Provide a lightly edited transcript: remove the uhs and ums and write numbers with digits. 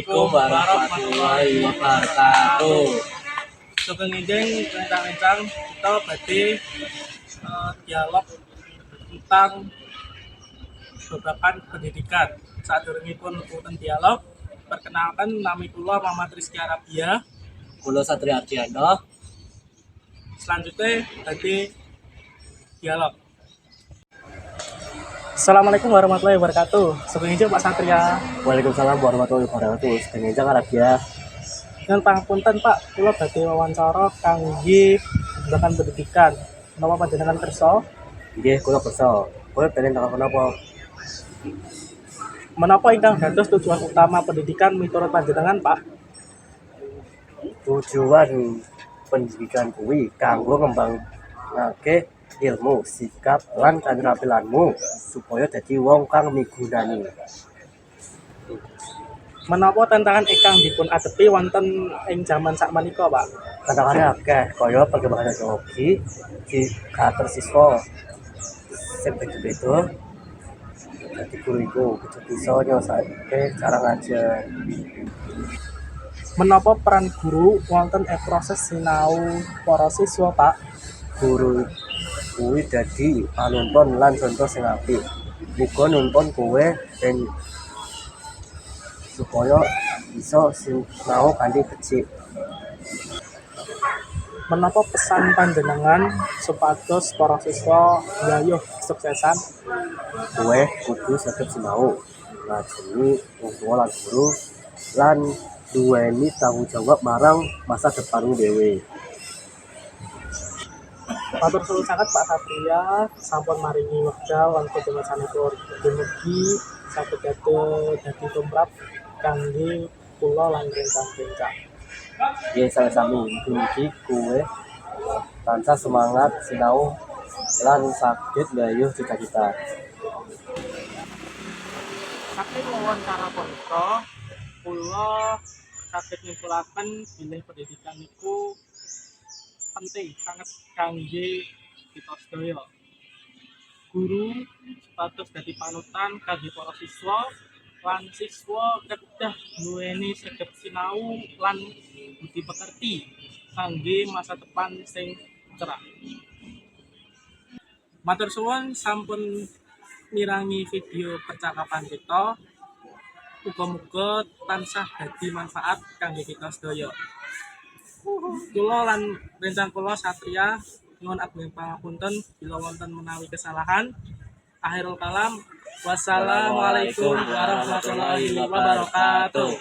Assalamualaikum warahmatullahi wabarakatuh. Sugeng enjing rencang-rencang kita badhe dialog tentang babagan pendidikan. Sadurungipun wonten dialog, perkenalkan nami kula Muhammad Rizky Arabia. Kula Satria Ardiana. Selanjutnya badhe dialog. Assalamualaikum warahmatullahi wabarakatuh. Sugeng enjing Pak Satria. Waalaikumsalam warahmatullahi wabarakatuh. Sugeng enjing Arabia. Dengan pangapunten Pak, kula badhe wawancara kangge babagan pendidikan. Menapa panjenengan kersa? Nggih, kula kersa. Kula pengen takon napa? Menapa ingkang dados tujuan utama pendidikan miturut panjenengan, Pak? Tujuan pendidikan kuwi kanggo ngembangake ilmu, sikap lan katrampilanmu supaya dadi wong kang migunani. Menapa tantangan ingkang dipun adepi wonten ing jaman sakmenika, Pak? Tantangane akeh kaya perkembangan teknologi, karakter siswa sing beda-beda. Dadi guru iku kudu bisa nyelesaiake cara ngajar. Menapa peran guru wonten ing proses sinau para siswa, Pak? Guru kuwi dadi panuntun lan contoh sing apik. Muga nuntun kowe ben supaya bisa sinau kanthi becik. Menapa pesan panjenengan supados para siswa nggayuh kesuksesan? Kowe kudu saged sinau, ngajeni wong tuwa lan guru lan duweni tanggung jawab marang masa depanmu dhewe. Matur suwun sanget Pak Satria, sampun maringi wekdal lan panjenenganipun dumugi saged dadi tumrap kangge kula lan rencang-rencang. Ya sami-sami mugi kowe tansah semangat sinau lan saged nggayuh cita-cita. Saking wawancara punika, kula saged nyimpulaken bilih pendidikan niku penting sangat kangge kita sedaya. Guru supados dadi panutan kangge para siswa lan siswa kedah nduweni saged sinau lan budi pekerti kangge masa depan sing cerah. Matur suwun sampun mirangi video percakapan kita. Muga-muga tansah dadi manfaat kangge kita sedaya. Kula lan rencang kula Satria nyuwun ageng pangapunten bila wonten menawi kesalahan. Akhirul kalam. Wassalamualaikum warahmatullahi wabarakatuh.